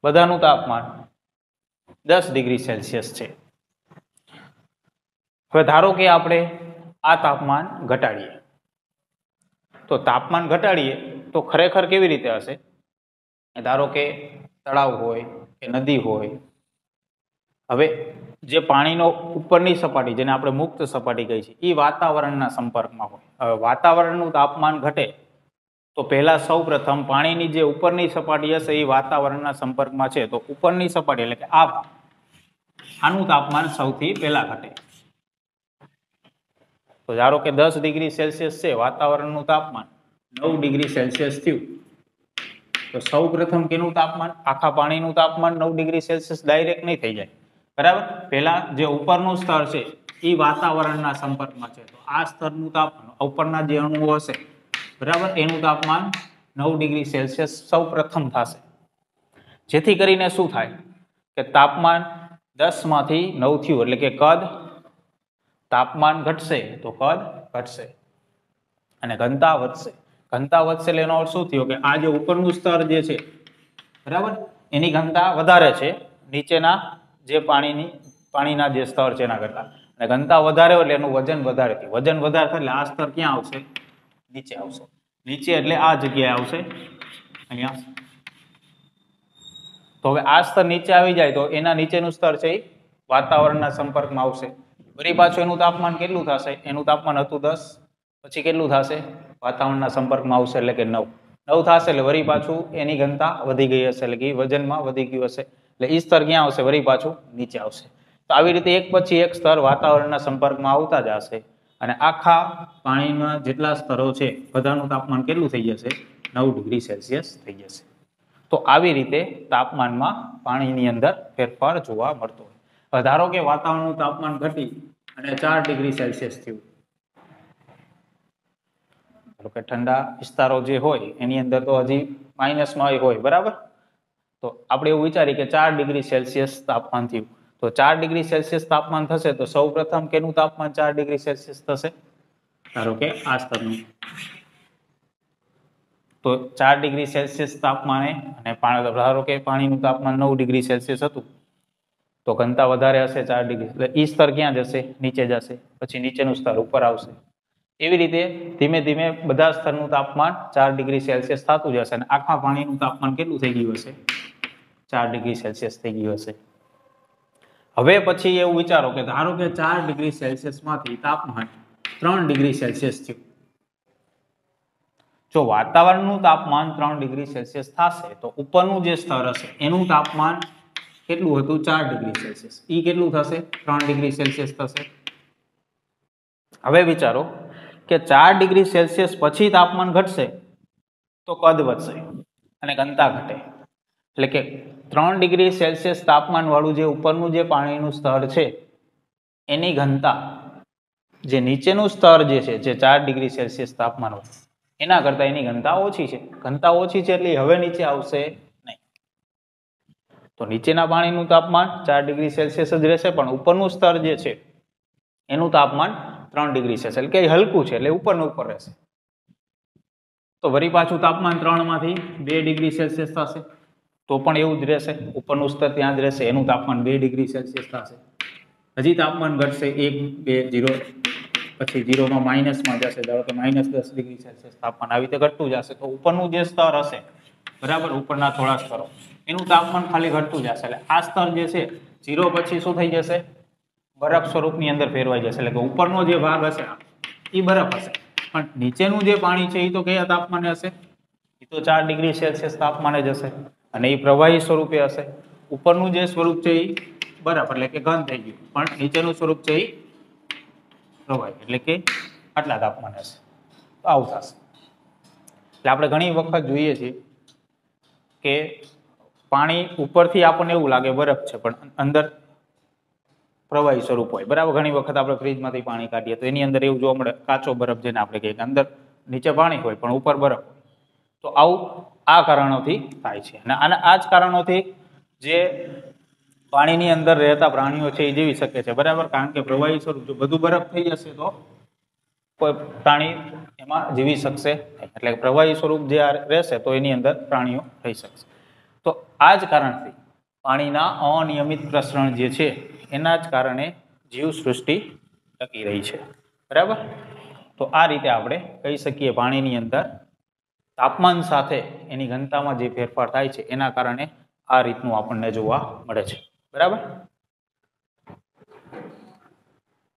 બધાનું તાપમાન 10 ડિગ્રી સેલ્સિયસ છે. હવે ધારો કે આપણે આ તાપમાન ઘટાડીએ, તો તાપમાન ઘટાડીએ તો ખરેખર કેવી રીતે હશે? ધારો કે તળાવ હોય કે નદી હોય, હવે જે પાણીનો ઉપરની સપાટી જેને આપણે મુક્ત સપાટી કહી છે એ વાતાવરણના સંપર્કમાં હોય. હવે વાતાવરણનું તાપમાન ઘટે તો પહેલા સૌ પ્રથમ પાણીની જે ઉપરની સપાટી હશે એ વાતાવરણના સંપર્કમાં છે, તો ઉપરની સપાટી એટલે કે આનું તાપમાન સૌથી પહેલા ઘટે. તો ધારો કે 10 ડિગ્રી સેલ્સિયસ છે, વાતાવરણનું તાપમાન 9 ડિગ્રી સેલ્સિયસ થયું, તો સૌ પ્રથમ કેનું તાપમાન? આખા પાણીનું તાપમાન 9 ડિગ્રી સેલ્સિયસ ડાયરેક્ટ નહીં થઈ જાય, બરાબર. પહેલા જે ઉપરનું સ્તર છે એ વાતાવરણના સંપર્કમાં છે, તો આ સ્તરનું તાપમાન ઉપરના જે અણુઓ હશે, બરાબર, એનું તાપમાન 9 ડિગ્રી સેલ્સિયસ સૌ પ્રથમ થશે. જેથી કરીને શું થાય કે તાપમાન 10 માંથી 9 થયું એટલે કે કદ, તાપમાન ઘટશે તો કદ ઘટશે અને ઘનતા વધશે. ઘનતા વધશે એટલે એનો અર્થ શું થયો કે આ જે ઉપરનું સ્તર જે છે, બરાબર, એની ઘનતા વધારે છે નીચેના જે પાણીના જે સ્તર છે એના કરતા, અને ઘનતા વધારે એટલે એનું વજન વધારે થયું. વજન વધારે થાય એટલે આ સ્તર ક્યાં આવશે? નીચે આવશે. નીચે એટલે આ જગ્યાએ આવશે, અહીંયા. તો હવે આ સ્તર નીચે આવી જાય તો એના નીચેનું સ્તર છે એ વાતાવરણના સંપર્કમાં આવશે. વળી પાછું એનું તાપમાન કેટલું થશે? એનું તાપમાન હતું 10, પછી કેટલું થશે? વાતાવરણના સંપર્કમાં આવશે એટલે કે 9 થશે એટલે વળી પાછું એની ઘનતા વધી ગઈ હશે, એટલે કે વજનમાં વધી ગયું હશે. એટલે એ સ્તર ક્યાં આવશે? વળી પાછું નીચે આવશે. તો આવી રીતે એક પછી એક સ્તર વાતાવરણના સંપર્કમાં આવતા જશે અને આખા પાણીના જેટલા સ્તરો છે બધાનું તાપમાન કેટલું થઈ જશે? 9 ડિગ્રી સેલ્સિયસ થઈ જશે. તો આવી રીતે તાપમાનમાં પાણીની અંદર ફેરફાર જોવા મળતો હોય. હવે ધારો કે વાતાવરણનું તાપમાન ઘટી અને 4 ડિગ્રી સેલ્સિયસ થયું. ધારો કે ઠંડા વિસ્તારો જે હોય એની અંદર તો હજી માઇનસમાં હોય, બરાબર? તો આપણે એવું વિચારીએ કે 4 ડિગ્રી સેલ્સિયસ તાપમાન થયું. તો 4 ડિગ્રી સેલ્સિયસ તાપમાન થશે તો સૌ પ્રથમ કેનું તાપમાન 4 ડિગ્રી સેલ્સિયસ થશે? ધારો કે આ સ્તરનું. તો 4 ડિગ્રી સેલ્સિયસ તાપમાને અને ધારો કે પાણીનું તાપમાન 9 ડિગ્રી સેલ્સિયસ હતું તો ઘનતા વધારે હશે 4 ડિગ્રી, એટલે ઈ સ્તર ક્યાં જશે? નીચે જશે. પછી નીચેનું સ્તર ઉપર આવશે. એવી રીતે ધીમે ધીમે બધા સ્તરનું તાપમાન 4 ડિગ્રી સેલ્સિયસ થતું જશે અને આખા પાણીનું તાપમાન કેટલું થઈ ગયું હશે? 4 ડિગ્રી સેલ્સિયસ થઈ ગયું હશે. હવે પછી એવું વિચારો કે ધારો કે 4 ડિગ્રી સેલ્સિયસ માંથી તાપમાન 3 ડિગ્રી સેલ્સિયસ થયું. જો વાતાવરણનું તાપમાન 3 ડિગ્રી સેલ્સિયસ થશે તો ઉપરનું જે સ્તર હશે એનું તાપમાન કેટલું હતું? 4 ડિગ્રી સેલ્સિયસ. ઈ કેટલું થશે? 3 ડિગ્રી સેલ્સિયસ થશે. હવે વિચારો કે 4 ડિગ્રી સેલ્સિયસ પછી તાપમાન ઘટશે તો કદ વધશે અને ઘનતા ઘટે. એટલે કે 3 ડિગ્રી સેલ્સિયસ તાપમાન વાળું જે ઉપરનું જે પાણીનું સ્તર છે એની ઘનતા જે નીચેનું સ્તર જે છે જે 4 ડિગ્રી સેલ્સિયસ તાપમાન હોય એના કરતા એની ઘનતા ઓછી છે. ઘનતા ઓછી છે એટલે હવે નીચે આવશે નહીં. તો નીચેના પાણીનું તાપમાન 4 ડિગ્રી સેલ્સિયસ જ રહેશે પણ ઉપરનું સ્તર જે છે એનું તાપમાન 3 ડિગ્રી સેલ્સિયસ, એટલે કે હલકું છે એટલે ઉપરનું ઉપર રહેશે. તો વળી પાછું તાપમાન 3 માંથી 2 ડિગ્રી સેલ્સિયસ થશે તો પણ એવું જ રહેશે. ઉપરનું સ્તર ત્યાં જ રહેશે, એનું તાપમાન 2 ડિગ્રી સેલ્સિયસ થશે. હજી તાપમાન ઘટશે 1, 2, 0, પછી 0 માં માઇનસમાં જશે. ધારો કે -10 ડિગ્રી સેલ્સિયસ તાપમાન આવી રીતે ઘટતું જશે. તો ઉપરનું જે સ્તર હશે, બરાબર, ઉપરના થોડા સ્તરો એનું તાપમાન ખાલી ઘટતું જશે. એટલે આ સ્તર જે છે 0 પછી શું થઈ જશે? બરફ સ્વરૂપની અંદર ફેરવાઈ જશે. એટલે કે ઉપરનો જે ભાગ હશે એ બરફ હશે પણ નીચેનું જે પાણી છે એ તો કયા તાપમાને હશે? એ તો 4 ડિગ્રી સેલ્સિયસ તાપમાને જ હશે અને એ પ્રવાહી સ્વરૂપે હશે. ઉપરનું જે સ્વરૂપ છે એ બરફ એટલે કે ઘન થઈ ગયું પણ નીચેનું સ્વરૂપ છે એ પ્રવાહી એટલે કે આટલા તાપમાને હશે. તો આવું થશે. એટલે આપણે ઘણી વખત જોઈએ છીએ કે પાણી ઉપરથી આપણને એવું લાગે બરફ છે પણ અંદર પ્રવાહી સ્વરૂપ હોય, બરાબર? ઘણી વખત આપણે ફ્રીજમાંથી પાણી કાઢીએ તો એની અંદર એવું જોવા મળે કાચો બરફ, જેને આપણે કહીએ કે અંદર નીચે પાણી હોય પણ ઉપર બરફ હોય. તો આવું આ કારણોથી થાય છે અને આ જ કારણોથી જે પાણીની અંદર રહેતા પ્રાણીઓ છે એ જીવી શકે છે, બરાબર? કારણ કે પ્રવાહી સ્વરૂપ, જો બધું બરફ થઈ જશે તો કોઈ પ્રાણી એમાં જીવી શકશે નહીં. એટલે પ્રવાહી સ્વરૂપ જે રહેશે તો એની અંદર પ્રાણીઓ રહી શકશે. તો આ જ કારણથી પાણીના અનિયમિત પ્રસરણ જે છે એના જ કારણે જીવસૃષ્ટિ ટકી રહી છે, બરાબર? તો આ રીતે આપણે કહી શકીએ પાણીની અંદર તાપમાન સાથે એની ઘનતામાં જે ફેરફાર થાય છે એના કારણે આ રીતનું આપણને જોવા મળે છે, બરાબર?